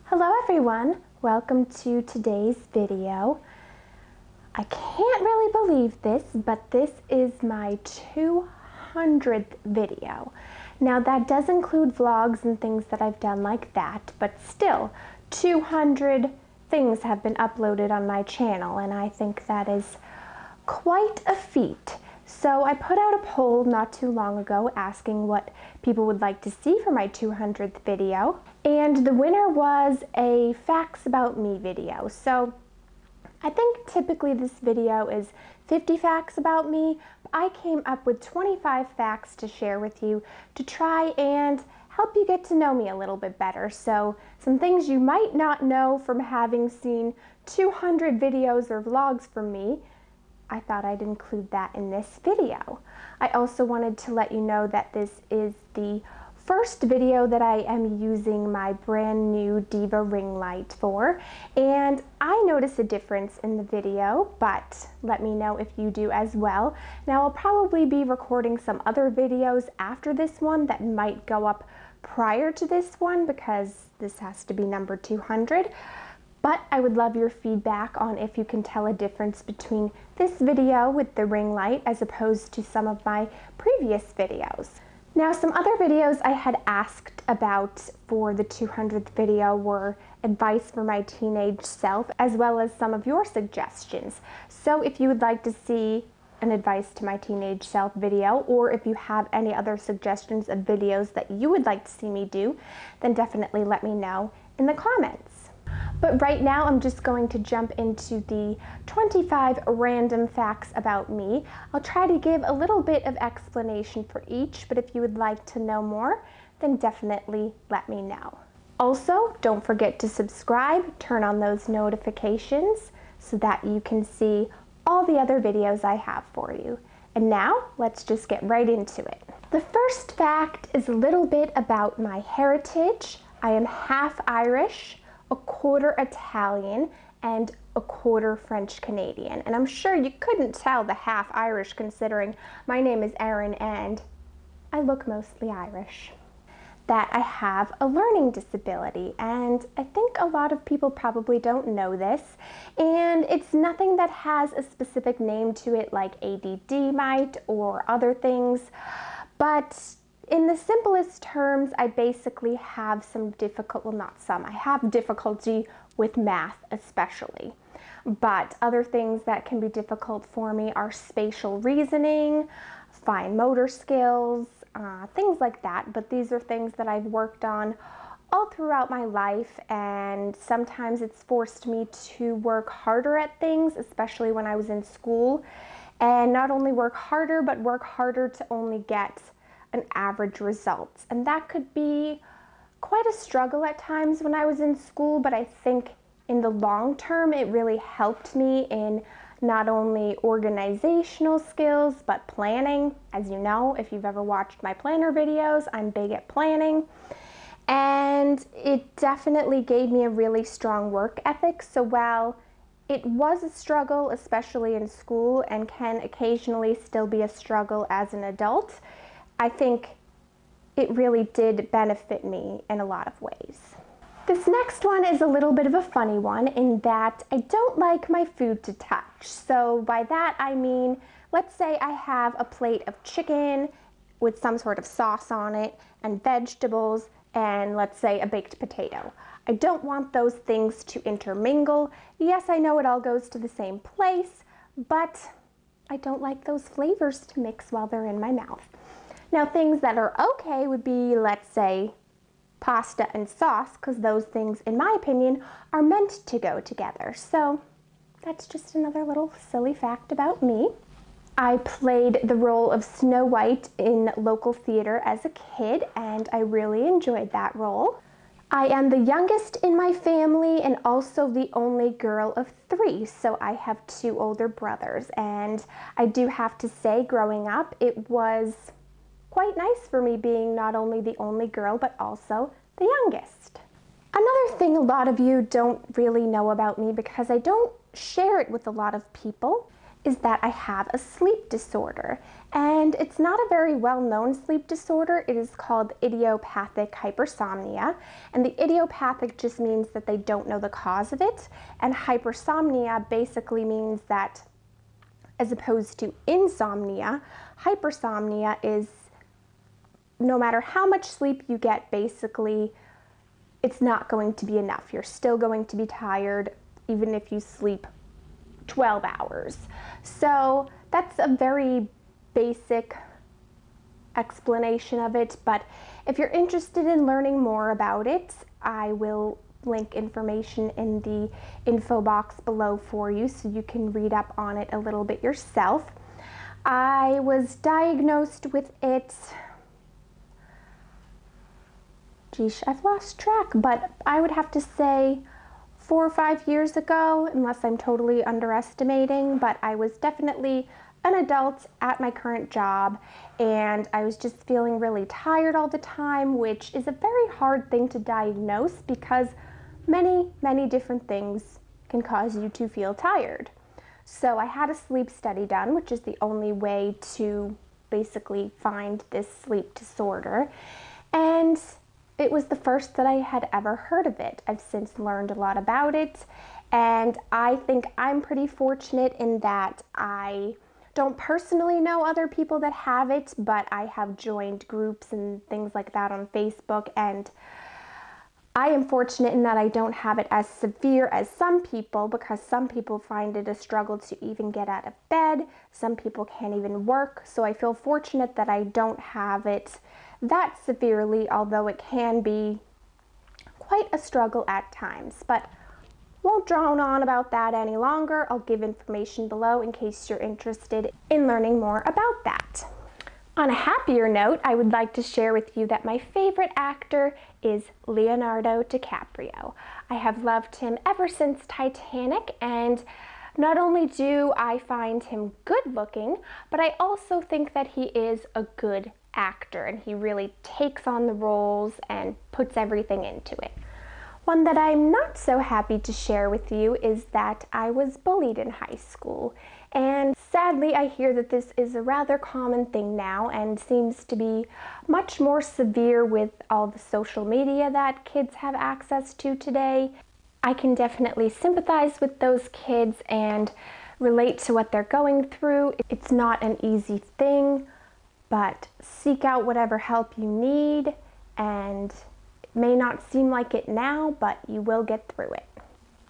Hello everyone, welcome to today's video. I can't really believe this, but this is my 200th video. Now that does include vlogs and things that I've done like that, but still 200 things have been uploaded on my channel, and I think that is quite a feat. So I put out a poll not too long ago asking what people would like to see for my 200th video, and the winner was a facts about me video. So I think typically this video is 50 facts about me, but I came up with 25 facts to share with you to try and help you get to know me a little bit better. So some things you might not know from having seen 200 videos or vlogs from me, I thought I'd include that in this video. I also wanted to let you know that this is the first video that I am using my brand new Diva ring light for, and I notice a difference in the video, but let me know if you do as well. Now I'll probably be recording some other videos after this one that might go up prior to this one because this has to be number 200. But I would love your feedback on if you can tell a difference between this video with the ring light as opposed to some of my previous videos. Now, some other videos I had asked about for the 200th video were advice for my teenage self, as well as some of your suggestions. So if you would like to see an advice to my teenage self video, or if you have any other suggestions of videos that you would like to see me do, then definitely let me know in the comments. But right now I'm just going to jump into the 25 random facts about me. I'll try to give a little bit of explanation for each, but if you would like to know more, then definitely let me know. Also, don't forget to subscribe, turn on those notifications so that you can see all the other videos I have for you. And now, let's just get right into it. The first fact is a little bit about my heritage. I am half Irish, a quarter Italian, and a quarter French Canadian. And I'm sure you couldn't tell the half Irish considering my name is Erin and I look mostly Irish. That I have a learning disability, and I think a lot of people probably don't know this, and it's nothing that has a specific name to it like ADD might or other things, but in the simplest terms, I basically have some I have difficulty with math especially. But other things that can be difficult for me are spatial reasoning, fine motor skills, things like that. But these are things that I've worked on all throughout my life, and sometimes it's forced me to work harder at things, especially when I was in school. And not only work harder, but work harder to only get an average result. And that could be quite a struggle at times when I was in school, but I think in the long term it really helped me in not only organizational skills but planning. As you know, if you've ever watched my planner videos, I'm big at planning, and it definitely gave me a really strong work ethic. So while it was a struggle, especially in school, and can occasionally still be a struggle as an adult, I think it really did benefit me in a lot of ways. This next one is a little bit of a funny one in that I don't like my food to touch. So by that I mean, let's say I have a plate of chicken with some sort of sauce on it and vegetables and let's say a baked potato. I don't want those things to intermingle. Yes, I know it all goes to the same place, but I don't like those flavors to mix while they're in my mouth. Now, things that are okay would be, let's say, pasta and sauce, because those things, in my opinion, are meant to go together. So that's just another little silly fact about me. I played the role of Snow White in local theater as a kid, and I really enjoyed that role. I am the youngest in my family and also the only girl of 3, so I have 2 older brothers. And I do have to say, growing up, it was quite nice for me being not only the only girl, but also the youngest. Another thing a lot of you don't really know about me because I don't share it with a lot of people is that I have a sleep disorder, and it's not a very well-known sleep disorder. It is called idiopathic hypersomnia, and the idiopathic just means that they don't know the cause of it, and hypersomnia basically means that, as opposed to insomnia, hypersomnia is no matter how much sleep you get, basically, it's not going to be enough. You're still going to be tired even if you sleep 12 hours. So that's a very basic explanation of it, but if you're interested in learning more about it, I will link information in the info box below for you so you can read up on it a little bit yourself. I was diagnosed with it, geez, I've lost track, but I would have to say 4 or 5 years ago, unless I'm totally underestimating, but I was definitely an adult at my current job, and I was just feeling really tired all the time, which is a very hard thing to diagnose because many different things can cause you to feel tired. So I had a sleep study done, which is the only way to basically find this sleep disorder, and it was the first that I had ever heard of it. I've since learned a lot about it, and I think I'm pretty fortunate in that I don't personally know other people that have it, but I have joined groups and things like that on Facebook, and I am fortunate in that I don't have it as severe as some people, because some people find it a struggle to even get out of bed. Some people can't even work, so I feel fortunate that I don't have it that severely, although it can be quite a struggle at times. But won't drone on about that any longer. I'll give information below in case you're interested in learning more about that. On a happier note, I would like to share with you that my favorite actor is Leonardo DiCaprio. I have loved him ever since Titanic, and not only do I find him good looking, but I also think that he is a good actor, and he really takes on the roles and puts everything into it. One that I'm not so happy to share with you is that I was bullied in high school, and sadly I hear that this is a rather common thing now and seems to be much more severe with all the social media that kids have access to today. I can definitely sympathize with those kids and relate to what they're going through. It's not an easy thing, but seek out whatever help you need, and it may not seem like it now, but you will get through it.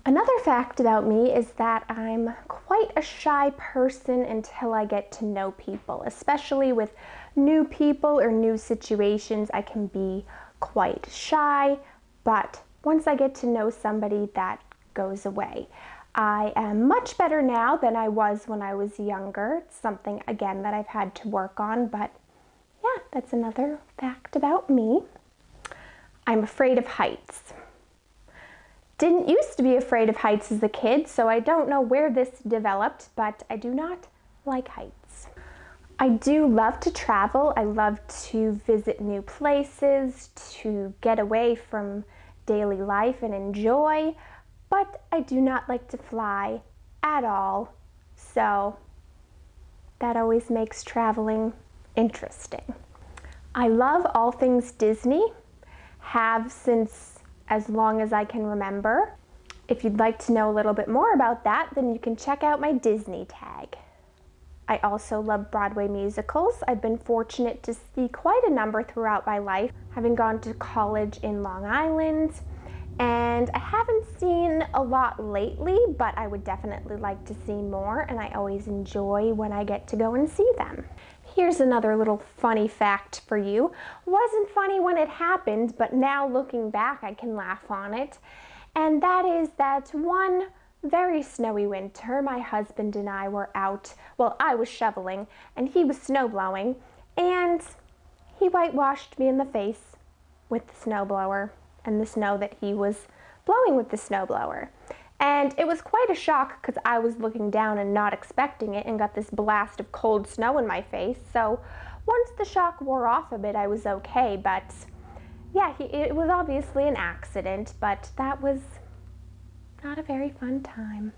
Another fact about me is that I'm quite a shy person until I get to know people, especially with new people or new situations. I can be quite shy, but once I get to know somebody, that goes away. I am much better now than I was when I was younger. It's something, again, that I've had to work on, but yeah, that's another fact about me. I'm afraid of heights. Didn't used to be afraid of heights as a kid, so I don't know where this developed, but I do not like heights. I do love to travel. I love to visit new places, to get away from daily life and enjoy, but I do not like to fly at all, so that always makes traveling interesting. I love all things Disney, have since as long as I can remember. If you'd like to know a little bit more about that, then you can check out my Disney tag. I also love Broadway musicals. I've been fortunate to see quite a number throughout my life, having gone to college in Long Island, and I haven't seen a lot lately, but I would definitely like to see more, and I always enjoy when I get to go and see them. Here's another little funny fact for you. Wasn't funny when it happened, but now looking back I can laugh on it. And that is that one very snowy winter, my husband and I were out, well, I was shoveling and he was snowblowing, and he whitewashed me in the face with the snowblower and the snow that he was blowing with the snowblower. And it was quite a shock because I was looking down and not expecting it and got this blast of cold snow in my face. So once the shock wore off a bit, I was okay. But yeah, it was obviously an accident, but that was not a very fun time.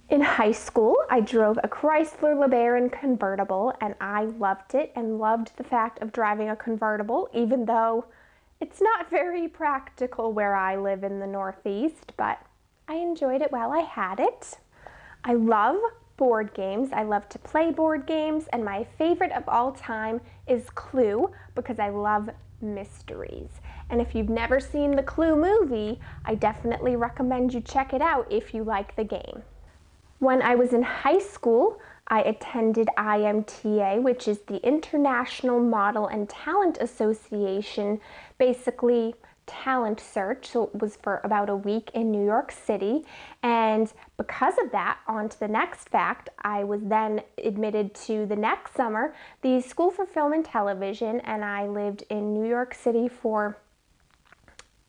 In high school, I drove a Chrysler LeBaron convertible, and I loved it and loved the fact of driving a convertible, even though it's not very practical where I live in the Northeast, but I enjoyed it while I had it. I love board games. I love to play board games, and my favorite of all time is Clue because I love mysteries. And if you've never seen the Clue movie, I definitely recommend you check it out if you like the game. When I was in high school, I attended IMTA, which is the International Model and Talent Association, basically talent search. So it was for about a week in New York City. And because of that, on to the next fact, I was then admitted to the next summer, the School for Film and Television, and I lived in New York City for,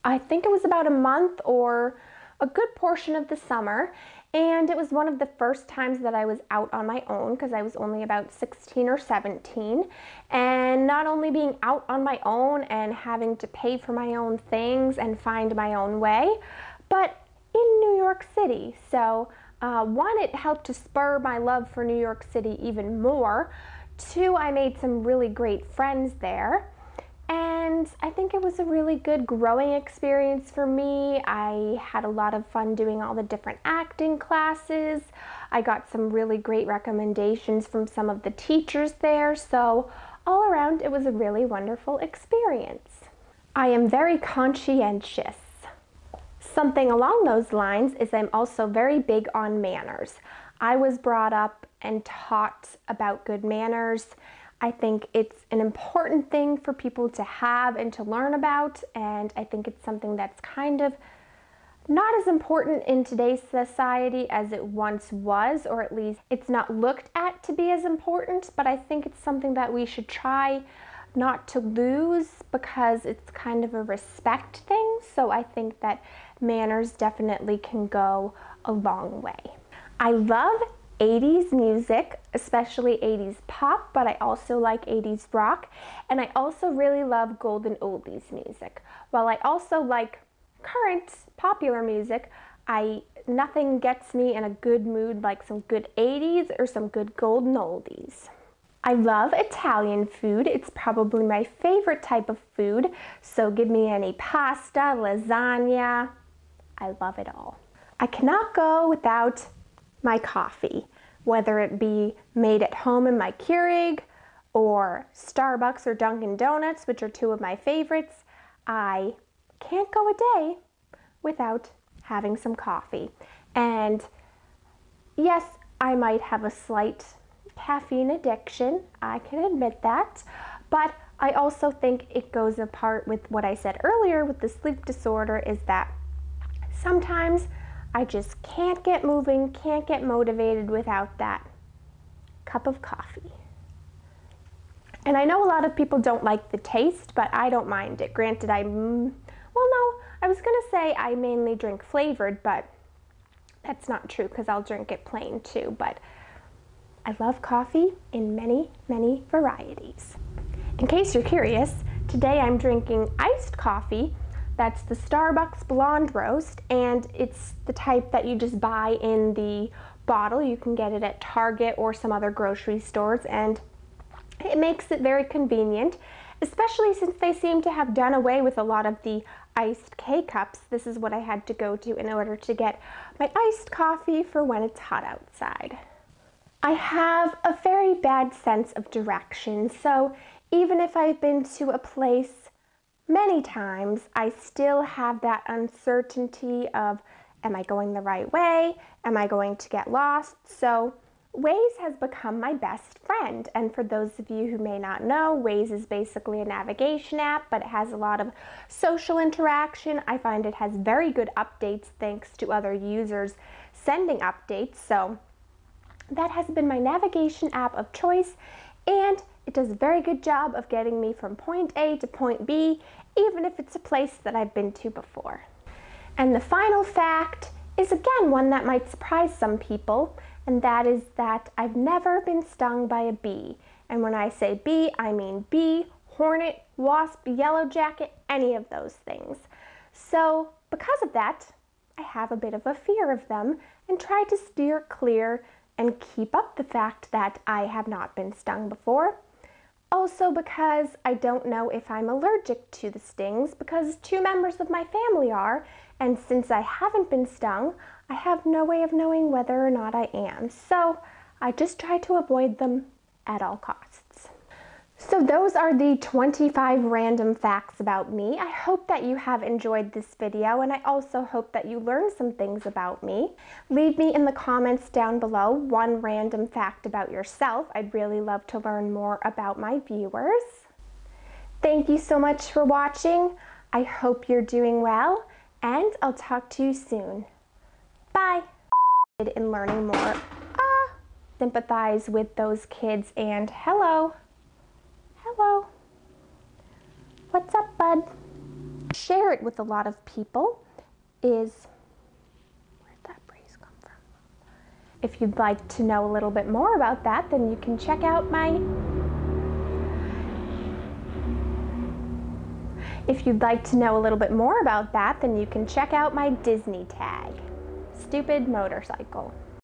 I think it was about a month or a good portion of the summer. And it was one of the first times that I was out on my own because I was only about 16 or 17. And not only being out on my own and having to pay for my own things and find my own way, but in New York City. So one, it helped to spur my love for New York City even more. Two, I made some really great friends there. And I think it was a really good growing experience for me. I had a lot of fun doing all the different acting classes. I got some really great recommendations from some of the teachers there. So all around, it was a really wonderful experience. I am very conscientious. Something along those lines is I'm also very big on manners. I was brought up and taught about good manners. I think it's an important thing for people to have and to learn about, and I think it's something that's kind of not as important in today's society as it once was, or at least it's not looked at to be as important, but I think it's something that we should try not to lose because it's kind of a respect thing. So I think that manners definitely can go a long way. I love 80s music, especially 80s pop, but I also like 80s rock, and I also really love golden oldies music. While I also like current popular music, nothing gets me in a good mood like some good 80s or some good golden oldies. I love Italian food. It's probably my favorite type of food, so give me any pasta, lasagna. I love it all. I cannot go without my coffee, whether it be made at home in my Keurig or Starbucks or Dunkin' Donuts, which are two of my favorites. I can't go a day without having some coffee. And yes, I might have a slight caffeine addiction, I can admit that, but I also think it goes apart with what I said earlier with the sleep disorder, is that sometimes I just can't get moving, can't get motivated without that cup of coffee. And I know a lot of people don't like the taste, but I don't mind it. Granted, I was gonna say I mainly drink flavored, but that's not true because I'll drink it plain too. But I love coffee in many, many varieties. In case you're curious, today I'm drinking iced coffee. That's the Starbucks Blonde Roast, and it's the type that you just buy in the bottle. You can get it at Target or some other grocery stores, and it makes it very convenient, especially since they seem to have done away with a lot of the iced K-cups. This is what I had to go to in order to get my iced coffee for when it's hot outside. I have a very bad sense of direction, so even if I've been to a place many times, I still have that uncertainty of, am I going the right way? Am I going to get lost? So Waze has become my best friend. And for those of you who may not know, Waze is basically a navigation app, but it has a lot of social interaction. I find it has very good updates thanks to other users sending updates. So that has been my navigation app of choice, and it does a very good job of getting me from point A to point B, even if it's a place that I've been to before. And the final fact is again one that might surprise some people, and that is that I've never been stung by a bee. And when I say bee, I mean bee, hornet, wasp, yellow jacket, any of those things. So because of that, I have a bit of a fear of them and try to steer clear and keep up the fact that I have not been stung before. Also because I don't know if I'm allergic to the stings because 2 members of my family are, and since I haven't been stung, I have no way of knowing whether or not I am. So I just try to avoid them at all costs. So those are the 25 random facts about me. I hope that you have enjoyed this video, and I also hope that you learned some things about me. Leave me in the comments down below 1 random fact about yourself. I'd really love to learn more about my viewers. Thank you so much for watching. I hope you're doing well, and I'll talk to you soon. Bye. In learning more, sympathize with those kids, and hello. Hello. What's up, bud? Share it with a lot of people is, where'd that breeze come from? If you'd like to know a little bit more about that, then you can check out my, Disney tag. Stupid motorcycle.